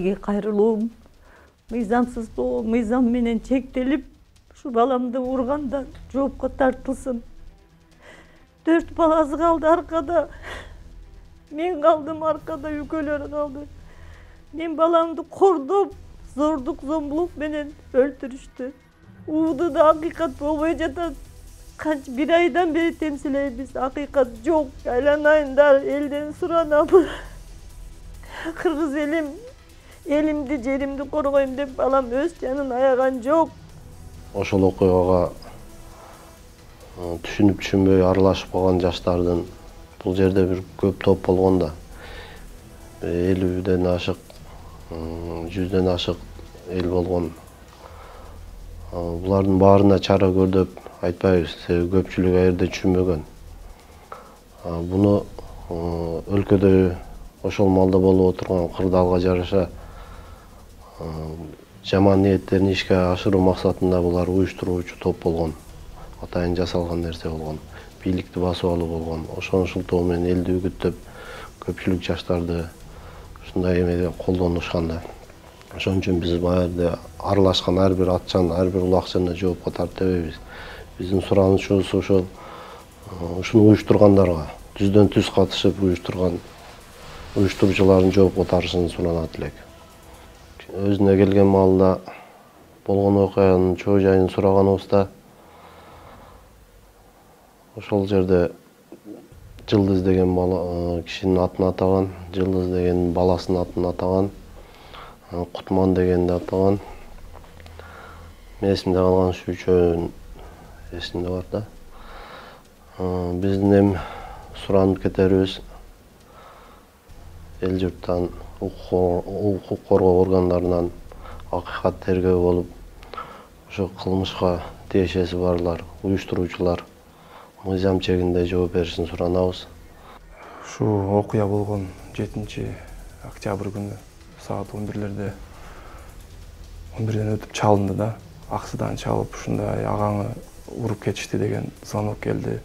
элге кайрылуум мыйзамсыздоо мыйзам менен чектелип, ушу баламды ургандан жоопко тартылсын. 4 баласы калды аркада. Мен калдым аркада, үкөлөр калды. Мен баламды кордоп, зордук, зомбулук менен өлтүрүштү. Ууду да акыйкат болбой жатат. Канча бир айдан бери темсилейбиз, акыйкат жок. Айланайындар, элден суранам. Кыргыз элим, элимди, жеримди коргойм деп балам өз жанын аяган жок. Ошол окуяга түшүнүп түшүнбөй аралашып калган жаштардын бул жерде бир көп топ болгон да. 50ден ашык, 100ден ашык эл болгон. Булардын баарына чара көр деп айтпайбыз, себеби көпчүлүк ал жерде түшүнбөгөн. Буну өлкөдө ошол маалда болуп отурган кырдаалга жараша жаман ниеттерин ишке ашыруу максатында булар уюштуруучу топ болгон. Атайын жасалган нерсе болгон. Бийликти басып алуу болгон. Ошонун шылтоо менен элди үгүттөп, көпчүлүк жаштарды ушундай эмеде колдонушкан да. Ошон үчүн биз баягы аралашкан ар бир атчан, ар бир улакчаны жоопко тартпайбыз. Биздин суранышыбыз ошол ушуну уюштургандарга, түздөн түз катышып уюштурган уюштуруучулардын жоопко тартышын суранат элек. Өзүнө келген маалда болгон окуянын чоо жайын сураганыбызда ошол жерде Жылдыз деген кишинин атын атаган, Жылдыз деген баласынын атын атаган, Кутман дегенди атаган. Эсимде калган ушу үчөөнүн эсимде бар да. Биздин эми суранып кетерибиз эл журттан, укук коргоо органдарынан акыйкат тергөө болуп, ошо кылмышка тиешеси барлар, уюштуруучулар мыйзам чегинде жооп беришин суранабыз. Ушу окуя болгон 7 октябрь күнү саат 11ден өтүп чалынды да. Аксыдан чалып, ушундай агаңы уруп кетишти деген звонок келди.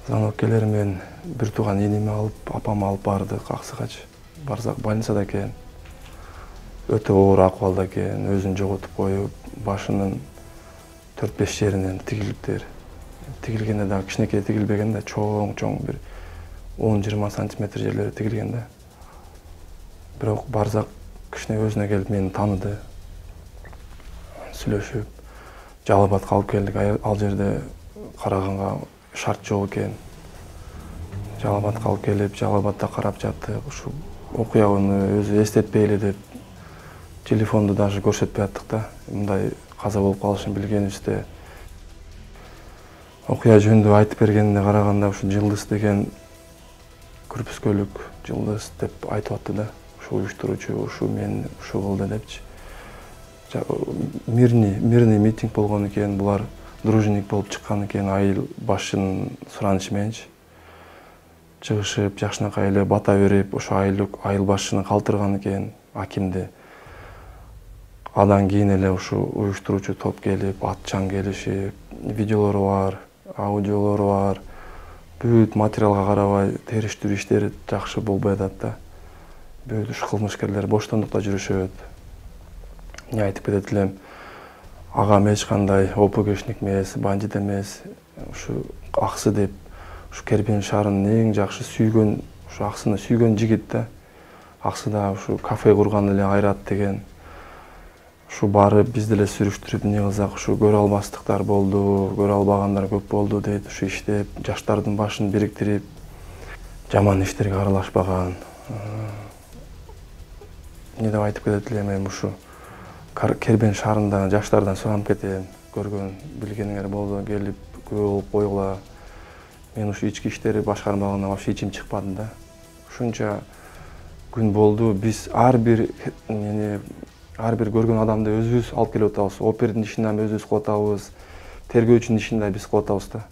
Звонок келери менен бир тууган энеми алып, апамы алып бардык Аксыгачы. Барсак больницада экен. Өтө оор акыбалда экен, өзүн жоготуп коюп, башынын 4-5 жеринен тигилиптер. Тигилгенде да кичинекей тигилбеген да, чоң бир 10-20 сантиметр жерлери тигилген да. Бирок барсак кичине өзүнө келип мени тааныды. Сүйлөшүп, Жалал Абадка алып келдик. Ал жерде караганга шарт жок экен. Жалал Абадка алып келип, Жалал Абадта карап жаттык. Ушу окуяны өзү эстетпей эле деп телефонду даже көрсөтпөй аттык да. Мындай каза болуп калышын билгенибизде. Окуя жөнүндө айтып бергенине караганда ушу Жылдыз деген күрпүскөлүк Жылдыз деп айтып атты да. Ушу уюштуруучу, ушу мен ушу кылды депчи. Мирный митинг болгон экен, булар дружинник болуп чыккан экен, айыл башчынын суранышы мененчи. Чыгышып, жакшынакай эле бата берип, ошо айыл башчыны калтырган экен, акимди. Адан кийин эле ушу уюштуруучу топ келип, атчан келишип, видеолору бар, аудиолору бар. Бүт материалга карабай териштирүү иштери жакшы болбой атат да. Бүт ушу кылмышкерлер боштондукта жүрүшөт. Не айтып кетет элем, агам эч кандай ОПГшник эмес, бандит эмес, ушу Аксы деп, ушу Кербен шаарынын эң жакшы сүйгөн, ушу Аксыны сүйгөн жигит да. Аксыда ушу кафе курган эле Айрат деген. Ушу барып биз деле сүрүштүрүп эмне кылсак, ушу көрө албастыктар болду, көрө албагандар көп болду дейт. Ушу иштеп, жаштардын башын бириктирип, жаман иштерге аралашпаган. Эмне деп айтып кетет элем, ушу Кербен шаарында жаштардан суранып кетем, көргөн, билгениңер болду, келип күбө болуп койгула. Мен ушу ички иштери башкармагына вообще ичим чыкпады да. Ушунча күн болду, биз ар бир көргөн адамды өзүбүз алып келип атабыз. Опердин ишин да өзүбүз кылып атабыз, тергөөчүнүн ишин да биз кылып атабыз да.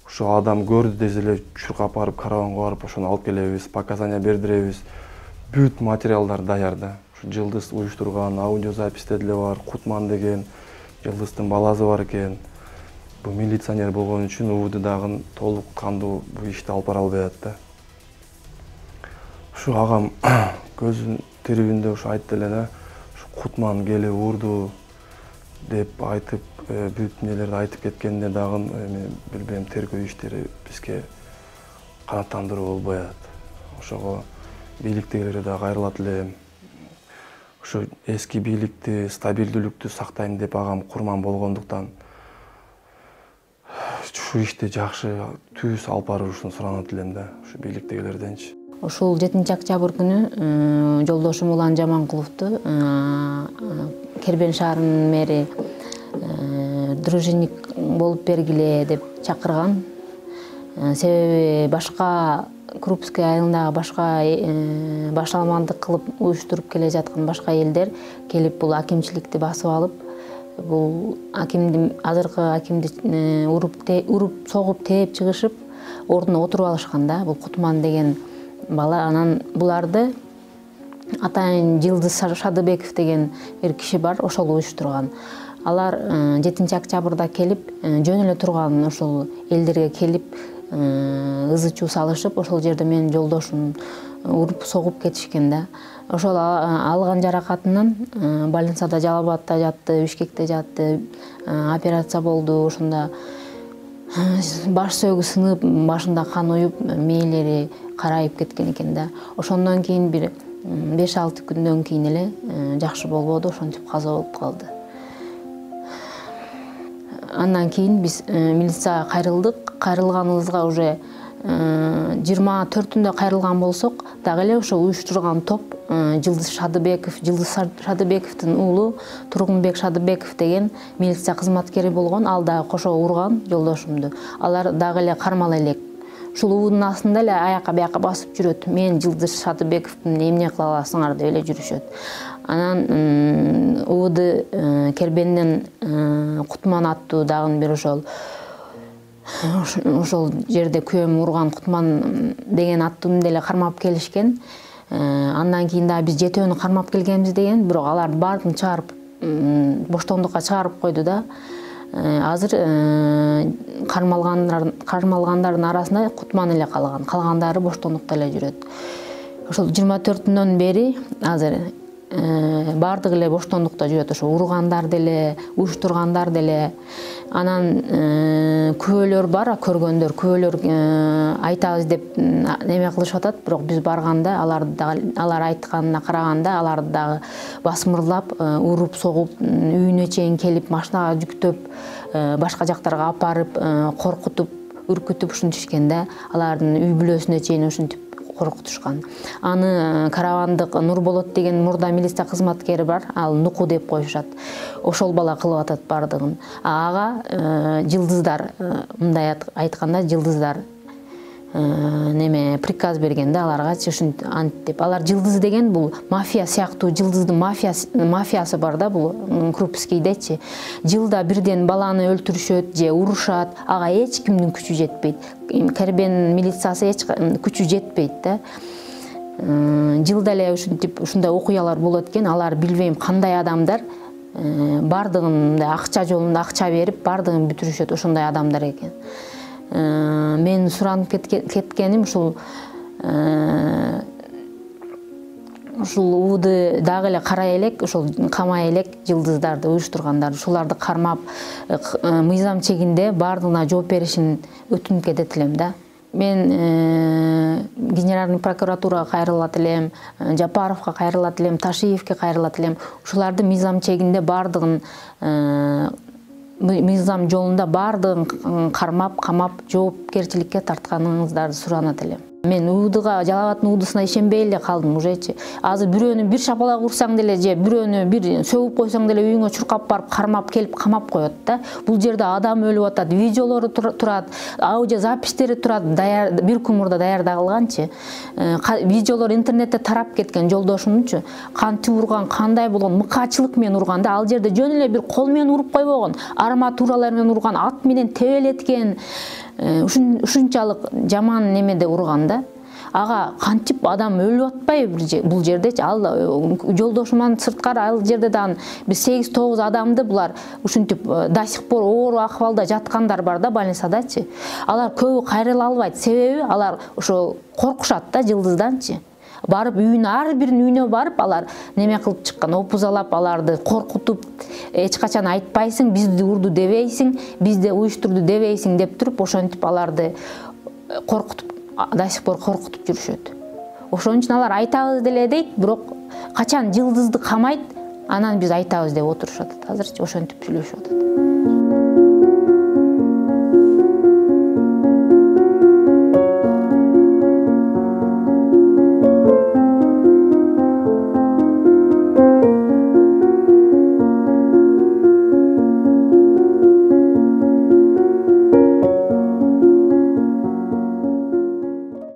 Ушу адам көрдү десе эле чуркап барып, караванга барып, ошону алып келебиз, показания бердиребиз. Бүт материалдар даяр да. Жылдыз уюштурган, аудиозаписте деле бар, Кутман деген Жылдыздын баласы бар экен. Бул милиционер болгон үчүн УВД дагы толук кандуу бул ишти алып бара албай атат да. Ушу агам көзүн тирүүндө ушу айтты эле да, ушу Кутман келип урду деп айтып, бүт нелерди айтып кеткенде дагы эми билбейм, тергөө иштери бизге канааттандыруу болбой атат. Ошого бийликтегилерге да кайрылат элем. Ушу эски бийликти, стабилдүүлүктү сактайм деп агам курман болгондуктан ушу ишти жакшы түз алып барышын суранат элем да, ушу бийликтегилерденчи. Ушул 7-октябрь күнү жолдошум Улан Жаманкуловду Кербен шаарынын мэри дружинник болуп бергиле деп чакырган. Себеби башка Крупский айылындагы башка башаламандык кылып уюштуруп келе жаткан башка элдер келип бул акимчиликти басып алып, бул азыркы акимди уруп согуп тээп чыгышып, ордуна отуруп алышкан да. Бул Кутман деген бала, анан буларды атайын Жылдыз Шадыбеков деген бир киши бар, ошол уюштурган. Алар 7-октябрда келип, жөн эле турган ошол элдерге келип ызы-чуу салышып, ошол жерде менин жолдошум уруп согуп кетишкен да. Ошол алган жаракатынан больницада, Жалал-Абадта жатты, Бишкекте жатты, операция болду. Ошондо баш сөөгү сынып, башында кан уюп, мээлери карайып кеткен экен да. Ошондон кийин бир 5-6 күндөн кийин эле жакшы болбоду, ошентип каза болуп калды. Андан кийин биз милицияга кайрылдык. Кайрылганыбызга уже 24-түндө кайрылган болсок, дагы эле ошо уюштурган топ Жылдыз Шадыбековдун уулу Тургунбек Шадыбеков деген милиция кызматкери болгон, ал дагы кошо урган жолдошумду. Алар дагы эле кармала элек. Ушул уунун астында эле аяка бияка басып жүрөт. Мен Жылдыз Шадыбековдун эмне кыла аласыңар деп эле жүрүшөт. Анан УВД Кербенден Кутман аттуу дагы бир ошол жерде күйөөм урган Кутман деген аттууну деле кармап келишкен. Андан кийин да биз 7-өөнү кармап келгенбиз деген, бирок алар баарын чыгарып боштондукка чыгарып койду да. Азыр кармалгандардын арасында Кутман эле калган. Калгандары боштондукта эле жүрөт. Ошол 24-түндөн бери азыр баардыгы эле боштондукта жүрөт. Ошо ургандар деле, уюштургандар деле. Анан күбөлөр бар, көргөндөр, күбөлөр айтабыз деп неме кылышып атат, бирок биз барганда алар айтканына караганда аларды дагы басмырлап, уруп согуп, үйүнө чейин келип, машинага жүктөп, башка жактарга апарып, коркутуп, үркүтүп ушинтишкен да. Алардын үй бүлөсүнө чейин ушинтип коркутушкан. Аны каравандык Нурболот деген мурда милиция кызматкери бар, ал Нуку деп коюшат. Ошол бала кылып атат бардыгын. Ага Жылдыздар, мындай айтканда Жылдыздар неме приказ берген да аларга, ушинтип ант деп. Алар Жылдыз деген бул мафия сыяктуу, Жылдыздын мафиясы бар да, бул Крупскийдечи. Жылда бирден баланы өлтүрүшөт же урушат, ага эч кимдин күчү жетпейт. Кербен милициясы эч күчү жетпейт да. Жылда эле ушундай окуялар болот экен. Алар билбейм кандай адамдар, бардыгын акча жолунда акча берип, бардыгын бүтүрүшөт, ошондой адамдар экен. Мен суранып кеткеним ушул УВД дагы эле карай элек, ошол камай элек Жылдыздарды уюштургандар, ушуларды кармап мыйзам чегинде бардыгына жооп беришин өтүнүп кетет элем да. Мен генеральный прокуратурага кайрылат элем, Жапаровго кайрылат элем, Ташиевке кайрылат элем. Ушуларды мыйзам чегинде бардыгын мыйзам жолунда бардыгын кармап, камап, жоопкерчиликке тартканыңыздарды суранат элем. Мен УВДга, Жалал-Абадтын УВДсына ишенбей эле калдым ужечи. Азыр бирөөнү бир шапалак урсаң деле же бирөөнү бир сөгүп койсоң деле үйүңө чуркап барып кармап келип камап коет да. Бул жерде адам өлүп атат, видеолору турат, аудио запистери турат, бир күн мурда даярдалганчы. Видеолор интернетте тарап кеткен жолдошумчу. Кантип урган, кандай болгон, мыкаачылык менен урган да. Ал жерде жөн эле бир кол менен уруп койбогон, арматуралар менен урган, ат менен тебелеткен. Ушунчалык жаман немеде урган да. Ага кантип адам өлүп атпайбы бул жердечи? Ал жолдошуман сырткары ал жерде да бир 8-9 адамды булар ушинтип до сих пор оор акыбалда жаткандар бар да больницадачы. Алар көбү кайрыла албайт. Себеби алар ошо коркушат да Жылдызданчы. барып үйүнө, ар биринин үйүнө барып алар неме кылып чыккан, опузалап аларды коркутуп, эч качан айтпайсың, бизди урду дебейсиң, бизди уюштурду дебейсиң деп туруп, ошентип аларды коркутуп, до сих пор коркутуп жүрүшөт. Ошон үчүн алар айтабыз деле дейт, бирок качан жылдызды камайт, анан биз айтабыз деп отурушат. Азырчы ошентип сүйлөшүп атат.